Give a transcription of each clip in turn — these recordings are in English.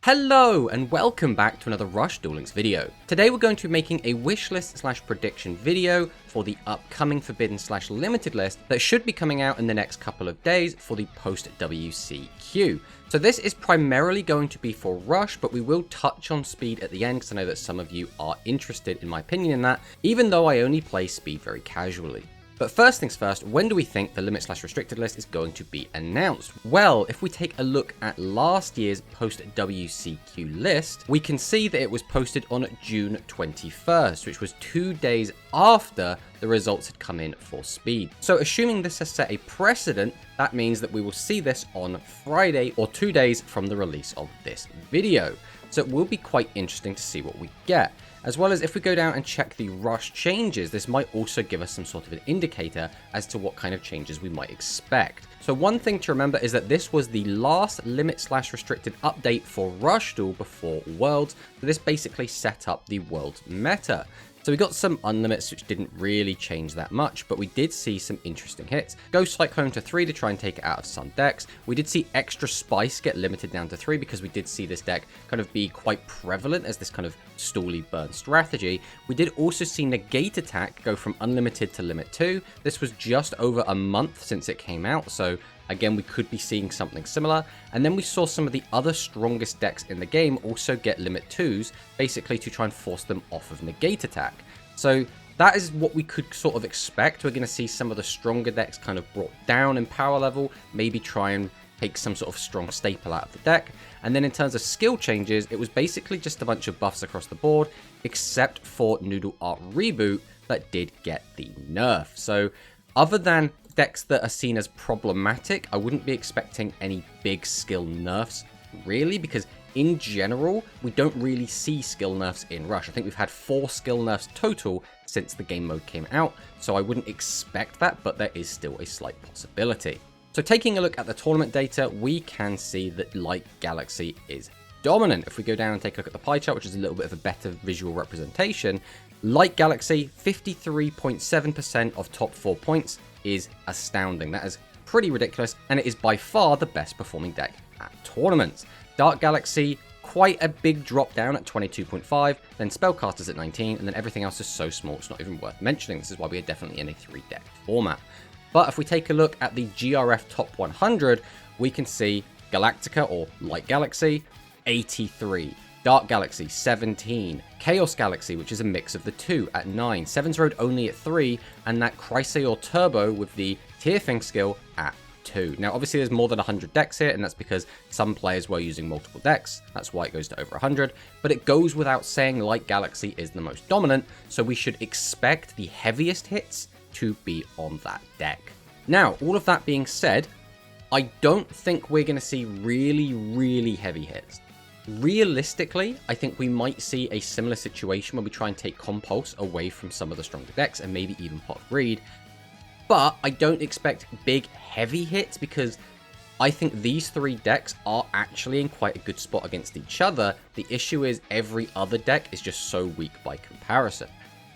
Hello and welcome back to another Rush Duel Links video. Today we're going to be making a wishlist / prediction video for the upcoming forbidden / limited list that should be coming out in the next couple of days for the Post-Wcq. So this is primarily going to be for Rush, but we will touch on Speed at the end because I know that some of you are interested in my opinion in that, even though I only play Speed very casually. But first things first, when do we think the limit / restricted list is going to be announced? Well, if we take a look at last year's Post-Wcq list, we can see that it was posted on June 21st, which was 2 days after the results had come in for Speed. So assuming this has set a precedent, that means that we will see this on Friday or 2 days from the release of this video. So it will be quite interesting to see what we get. As well as if we go down and check the Rush changes, this might also give us some sort of an indicator as to what kind of changes we might expect. So one thing to remember is that this was the last limit / restricted update for Rush Duel before Worlds, so this basically set up the Worlds meta. So we got some Unlimits which didn't really change that much, but we did see some interesting hits. Ghost Cyclone to 3 to try and take it out of some decks. We did see Extra Spice get limited down to 3 because we did see this deck kind of be quite prevalent as this kind of stally burn strategy. We did also see Negate Attack go from unlimited to limit 2. This was just over a month since it came out, so again, we could be seeing something similar. And then we saw some of the other strongest decks in the game also get limit 2s, basically to try and force them off of Negate Attack. So that is what we could sort of expect. We're going to see some of the stronger decks kind of brought down in power level, maybe try and take some sort of strong staple out of the deck. And then in terms of skill changes, it was basically just a bunch of buffs across the board, except for Noodle Art Reboot that did get the nerf. So other than decks that are seen as problematic, I wouldn't be expecting any big skill nerfs really, because in general we don't really see skill nerfs in Rush. I think we've had 4 skill nerfs total since the game mode came out, so I wouldn't expect that, but there is still a slight possibility. So taking a look at the tournament data, we can see that Light Galaxy is dominant. If we go down and take a look at the pie chart, which is a little bit of a better visual representation, Light Galaxy 53.7% of top 4 points is astounding. That is pretty ridiculous, and it is by far the best performing deck at tournaments. Dark Galaxy, quite a big drop down at 22.5, then Spellcasters at 19, and then everything else is so small it's not even worth mentioning. This is why we are definitely in a 3-deck format. But if we take a look at the GRF top 100, we can see Galactica, or Light Galaxy, 83. Dark Galaxy, 17. Chaos Galaxy, which is a mix of the two, at 9. Seven's Road only at 3. And that Chrysaor Turbo with the Tearfing skill at 2. Now, obviously, there's more than 100 decks here, and that's because some players were using multiple decks. That's why it goes to over 100. But it goes without saying Light Galaxy is the most dominant, so we should expect the heaviest hits to be on that deck. Now, all of that being said, I don't think we're going to see really heavy hits. Realistically, I think we might see a similar situation where we try and take Compulse away from some of the stronger decks and maybe even Pot of Greed. But I don't expect big heavy hits because I think these 3 decks are actually in quite a good spot against each other. The issue is every other deck is just so weak by comparison.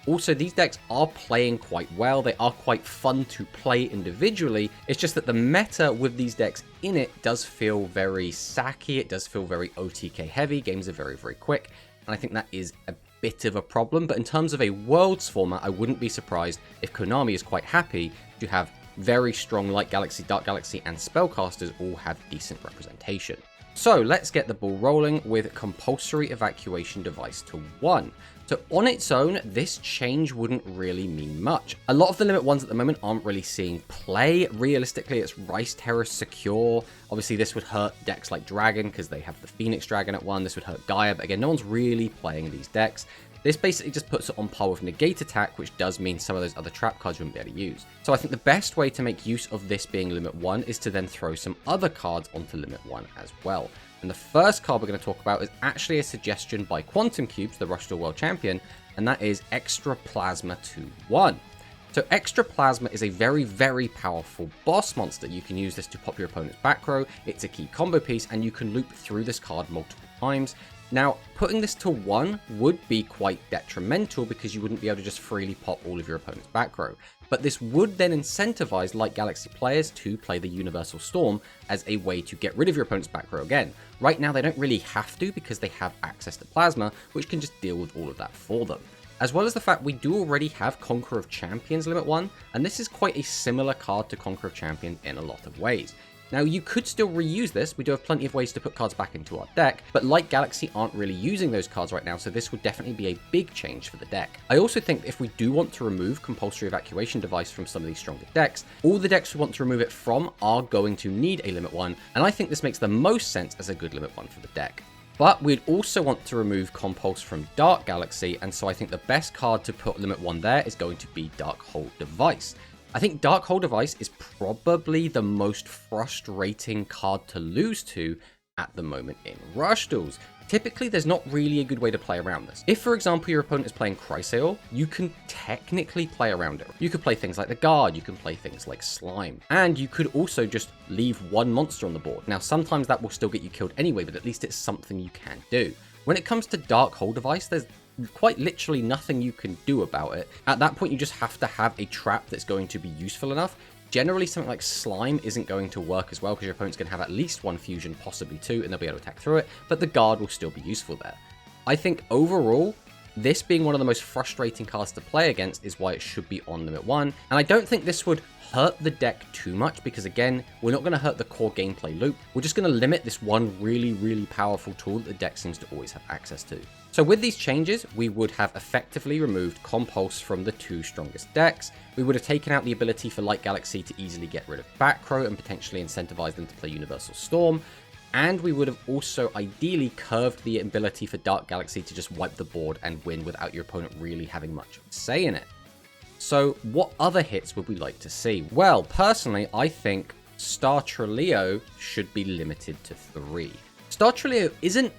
Also, these decks are playing quite well. They are quite fun to play individually. It's just that the meta with these decks in it does feel very sacky. It does feel very OTK heavy. Games are very quick. And I think that is a bit of a problem. But in terms of a Worlds format, I wouldn't be surprised if Konami is quite happy to have very strong Light Galaxy, Dark Galaxy, and Spellcasters all have decent representation. So let's get the ball rolling with Compulsory Evacuation Device to 1. So on its own, this change wouldn't really mean much. A lot of the limit ones at the moment aren't really seeing play. Realistically, it's Rice Terror Secure. Obviously, this would hurt decks like Dragon because they have the Phoenix Dragon at 1. This would hurt Gaia, but again, no one's really playing these decks. This basically just puts it on par with Negate Attack, which does mean some of those other trap cards you wouldn't be able to use. So I think the best way to make use of this being limit 1 is to then throw some other cards onto limit 1 as well. And the first card we're going to talk about is actually a suggestion by QuantumCubes, the Rush Duel World Champion, and that is Extra Plasma 2-1. So Extra Plasma is a very powerful boss monster. You can use this to pop your opponent's back row. It's a key combo piece, and you can loop through this card multiple times. Now, putting this to 1 would be quite detrimental because you wouldn't be able to just freely pop all of your opponent's back row. But this would then incentivize Light Galaxy players to play the Universal Storm as a way to get rid of your opponent's back row again. Right now, they don't really have to because they have access to Plasma, which can just deal with all of that for them. As well as the fact we do already have Conqueror of Champions Limit 1, and this is quite a similar card to Conqueror of Champions in a lot of ways. Now, you could still reuse this, we do have plenty of ways to put cards back into our deck, but Light Galaxy aren't really using those cards right now, so this would definitely be a big change for the deck. I also think if we do want to remove Compulsory Evacuation Device from some of these stronger decks, all the decks we want to remove it from are going to need a Limit 1, and I think this makes the most sense as a good Limit 1 for the deck. But we'd also want to remove Compulse from Dark Galaxy, and so I think the best card to put Limit 1 there is going to be Dark Hole Device. I think Dark Hole Device is probably the most frustrating card to lose to at the moment in Rush Duels. Typically, there's not really a good way to play around this. If, for example, your opponent is playing Chrysaor, you can technically play around it. You could play things like the Guard, you can play things like Slime, and you could also just leave one monster on the board. Now, sometimes that will still get you killed anyway, but at least it's something you can do. When it comes to Dark Hole Device, there's quite literally nothing you can do about it. At that point, you just have to have a trap that's going to be useful enough. Generally, something like Slime isn't going to work as well because your opponent's going to have at least one fusion, possibly 2, and they'll be able to attack through it, but the Guard will still be useful there. I think overall, this being one of the most frustrating cards to play against is why it should be on Limit 1, and I don't think this would hurt the deck too much because, again, we're not going to hurt the core gameplay loop. We're just going to limit this one really powerful tool that the deck seems to always have access to. So with these changes, we would have effectively removed Compulse from the 2 strongest decks. We would have taken out the ability for Light Galaxy to easily get rid of back row and potentially incentivize them to play Universal Storm. And we would have also ideally curved the ability for Dark Galaxy to just wipe the board and win without your opponent really having much say in it. So what other hits would we like to see? Well, personally, I think Star Trileo should be limited to 3. Star Trileo isn't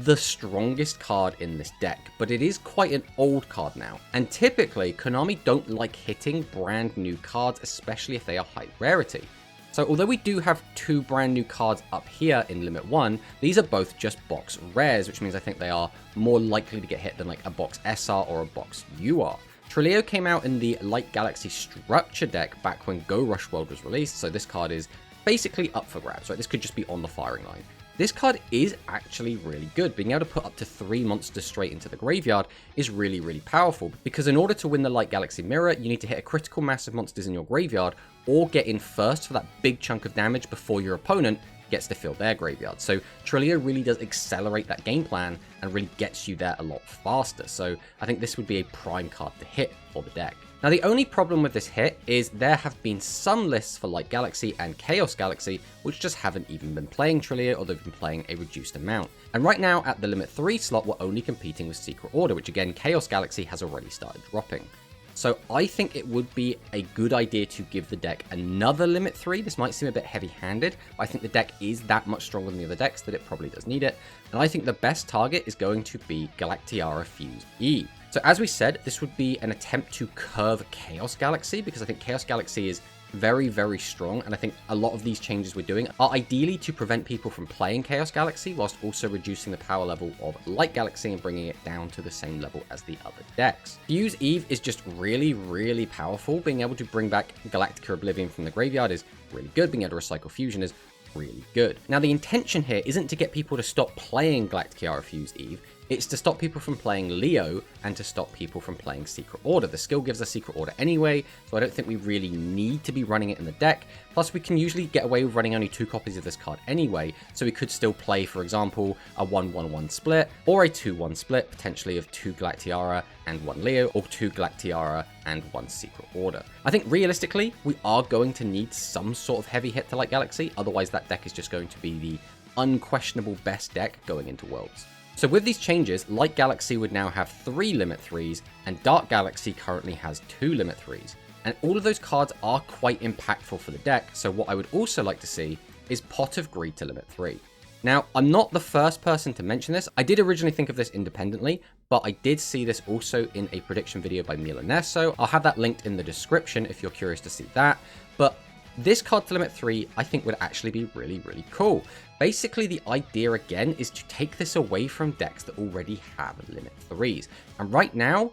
the strongest card in this deck, but it is quite an old card now. And typically, Konami don't like hitting brand new cards, especially if they are high rarity. So although we do have 2 brand new cards up here in Limit 1, these are both just box rares, which means I think they are more likely to get hit than like a box SR or a box UR. Trileo came out in the Light Galaxy structure deck back when Go Rush World was released, so this card is basically up for grabs, right? This could just be on the firing line. This card is actually really good. Being able to put up to 3 monsters straight into the graveyard is really powerful, because in order to win the Light Galaxy Mirror, you need to hit a critical mass of monsters in your graveyard, or get in first for that big chunk of damage before your opponent gets to fill their graveyard. So Trileo really does accelerate that game plan and really gets you there a lot faster. So I think this would be a prime card to hit for the deck. Now, the only problem with this hit is there have been some lists for Light Galaxy and Chaos Galaxy which just haven't even been playing Trileo, or they've been playing a reduced amount. And right now at the Limit 3 slot, we're only competing with Secret Order, which again, Chaos Galaxy has already started dropping. So I think it would be a good idea to give the deck another Limit 3. This might seem a bit heavy-handed, but I think the deck is that much stronger than the other decks that it probably does need it. And I think the best target is going to be Galactiara Fuse E. So as we said, this would be an attempt to curve Chaos Galaxy, because I think Chaos Galaxy is very strong, and I think a lot of these changes we're doing are ideally to prevent people from playing Chaos Galaxy, whilst also reducing the power level of Light Galaxy and bringing it down to the same level as the other decks. Fuse Eve is just really powerful. Being able to bring back Galactica Oblivion from the graveyard is really good. Being able to recycle Fusion is really good. Now, the intention here isn't to get people to stop playing Galactiara Fuse Eve, it's to stop people from playing Leo and to stop people from playing Secret Order. The skill gives us Secret Order anyway, so I don't think we really need to be running it in the deck. Plus, we can usually get away with running only 2 copies of this card anyway, so we could still play, for example, a 1-1-1 split, or a 2-1 split, potentially of 2 Galactiara and 1 Leo, or 2 Galactiara and 1 Secret Order. I think realistically, we are going to need some sort of heavy hit to Light Galaxy, otherwise that deck is just going to be the unquestionable best deck going into Worlds. So with these changes, Light Galaxy would now have 3 Limit 3s, and Dark Galaxy currently has 2 Limit 3s. And all of those cards are quite impactful for the deck, so what I would also like to see is Pot of Greed to Limit 3. Now, I'm not the first person to mention this. I did originally think of this independently, but I did see this also in a prediction video by Milaneso. I'll have that linked in the description if you're curious to see that. But this card to limit 3, I think would actually be really, really cool. Basically, the idea again is to take this away from decks that already have limit 3s. And right now,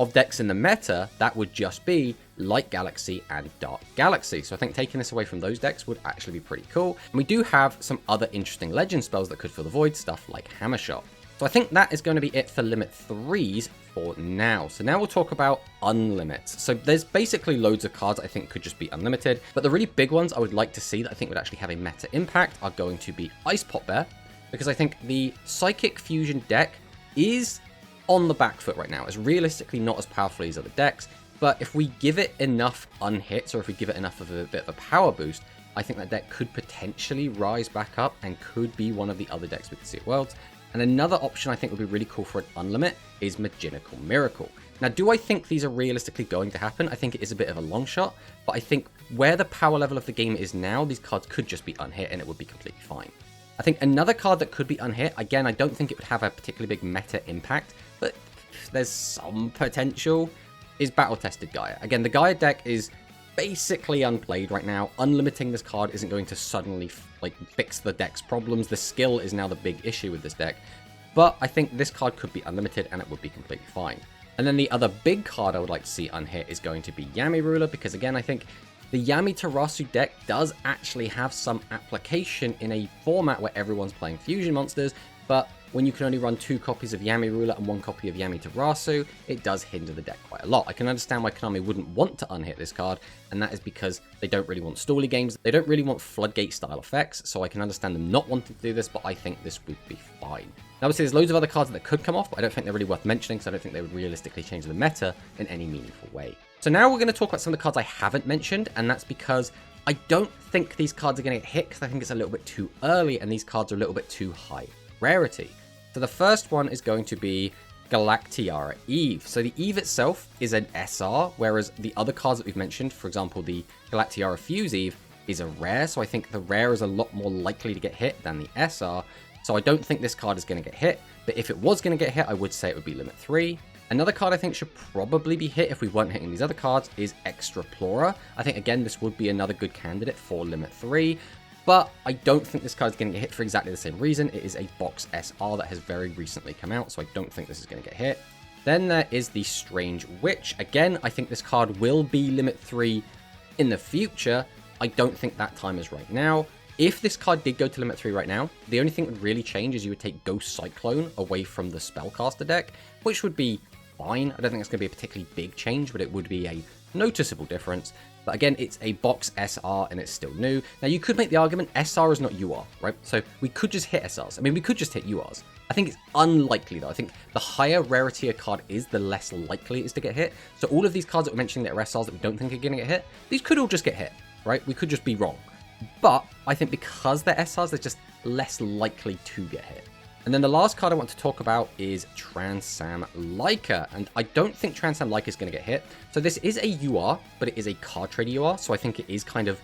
of decks in the meta, that would just be Light Galaxy and Dark Galaxy. So I think taking this away from those decks would actually be pretty cool. And we do have some other interesting legend spells that could fill the void, stuff like Hammer Shot. So I think that is going to be it for limit 3s for now. So now we'll talk about Unlimits. So there's basically loads of cards I think could just be unlimited, but the really big ones I would like to see that I think would actually have a meta impact are going to be Ice Pot Bear, because I think the Psychic Fusion deck is on the back foot right now. It's realistically not as powerful as other decks, but if we give it enough unhits, or if we give it enough of a bit of a power boost, I think that deck could potentially rise back up and could be one of the other decks we could see at Worlds. And another option I think would be really cool for an Unlimit is Magical Miracle. Now, do I think these are realistically going to happen? I think it is a bit of a long shot, but I think where the power level of the game is now, these cards could just be unhit and it would be completely fine. I think another card that could be unhit, again, I don't think it would have a particularly big meta impact, but there's some potential, is Battle Tested Gaia. Again, the Gaia deck is basically unplayed right now. Unlimiting this card isn't going to suddenly fix the deck's problems. The skill is now the big issue with this deck, but I think this card could be unlimited and it would be completely fine. And then the other big card I would like to see unhit is going to be Yami Ruler, because again, I think the Yami Tarasu deck does actually have some application in a format where everyone's playing fusion monsters, but when you can only run 2 copies of Yami Ruler and 1 copy of Yami Tarasu, it does hinder the deck quite a lot. I can understand why Konami wouldn't want to unhit this card, and that is because they don't really want stally games. They don't really want floodgate style effects, so I can understand them not wanting to do this, but I think this would be fine. Now, obviously, there's loads of other cards that could come off, but I don't think they're really worth mentioning, because I don't think they would realistically change the meta in any meaningful way. So now we're going to talk about some of the cards I haven't mentioned, and that's because I don't think these cards are going to get hit, because I think it's a little bit too early, and these cards are a little bit too high rarity. So the first one is going to be Galactiara Eve. So the Eve itself is an SR, whereas the other cards that we've mentioned, for example, the Galactiara Fuse Eve, is a rare. So I think the rare is a lot more likely to get hit than the SR. So I don't think this card is going to get hit, but if it was going to get hit, I would say it would be limit 3. Another card I think should probably be hit if we weren't hitting these other cards is Extraplorer. I think, again, this would be another good candidate for limit 3. But I don't think this card is going to get hit for exactly the same reason. It is a box SR that has very recently come out, so I don't think this is going to get hit. Then there is the Strange Witch. Again, I think this card will be limit 3 in the future. I don't think that time is right now. If this card did go to limit 3 right now, the only thing that would really change is you would take Ghost Cyclone away from the Spellcaster deck, which would be fine. I don't think it's going to be a particularly big change, but it would be a noticeable difference. But again, it's a box SR and it's still new. Now, you could make the argument SR is not UR, right? So we could just hit SRs. I mean, we could just hit URs. I think it's unlikely, though. I think the higher rarity a card is, the less likely it is to get hit. So all of these cards that we're mentioning that are SRs that we don't think are going to get hit, these could all just get hit, right? We could just be wrong. But I think because they're SRs, they're just less likely to get hit. And then the last card I want to talk about is Transam Laika, and I don't think Transam Laika is going to get hit. So this is a UR, but it is a card trade UR, so I think it is kind of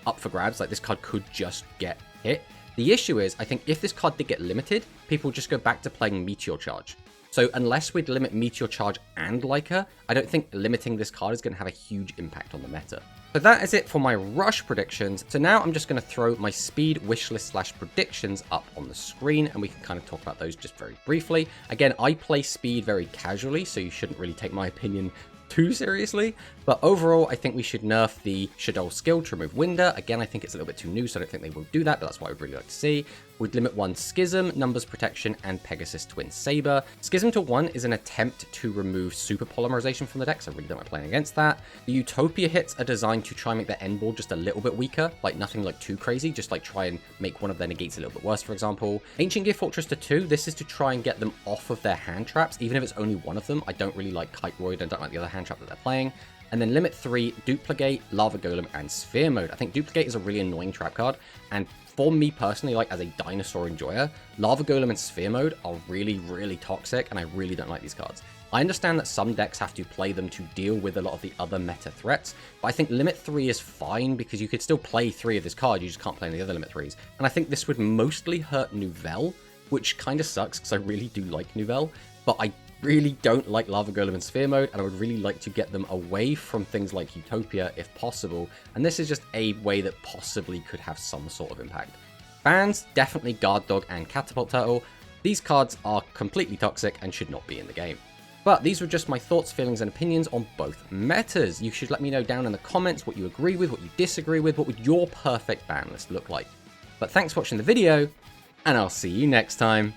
up for grabs. Like, this card could just get hit. The issue is, I think if this card did get limited, people just go back to playing Meteor Charge. So unless we'd limit Meteor Charge and Laika, I don't think limiting this card is going to have a huge impact on the meta. So that is it for my rush predictions. So now I'm just going to throw my speed wishlist / predictions up on the screen, and we can kind of talk about those just very briefly. Again, I play speed very casually, so you shouldn't really take my opinion too seriously, but overall I think we should nerf the Shadow skill to remove Winder. Again, I think it's a little bit too new, so I don't think they will do that, but that's what I would really like to see. We'd limit 1 Schism, Numbers Protection, and Pegasus Twin Saber. Schism to 1 is an attempt to remove super polymerization from the deck, so I really don't like playing against that. The Utopia hits are designed to try and make their end board just a little bit weaker, like nothing like too crazy, just like try and make one of their negates a little bit worse, for example. Ancient Gear Fortress to 2, this is to try and get them off of their hand traps, even if it's only one of them. I don't really like Kite Roid, I don't like the other hand trap that they're playing. And then limit 3, Duplicate, Lava Golem, and Sphere Mode. I think Duplicate is a really annoying trap card, and for me personally, like as a dinosaur enjoyer, Lava Golem and Sphere Mode are really, really toxic, and I really don't like these cards. I understand that some decks have to play them to deal with a lot of the other meta threats, but I think limit 3 is fine because you could still play 3 of this card, you just can't play any other limit 3s. And I think this would mostly hurt Nouvelle, which kind of sucks because I really do like Nouvelle, but I really don't like Lava Golem in Sphere mode, and I would really like to get them away from things like Utopia if possible, and this is just a way that possibly could have some sort of impact. Bans, definitely Guard Dog and Catapult Turtle. These cards are completely toxic and should not be in the game. But these were just my thoughts, feelings, and opinions on both metas. You should let me know down in the comments what you agree with, what you disagree with, what would your perfect ban list look like. But thanks for watching the video, and I'll see you next time.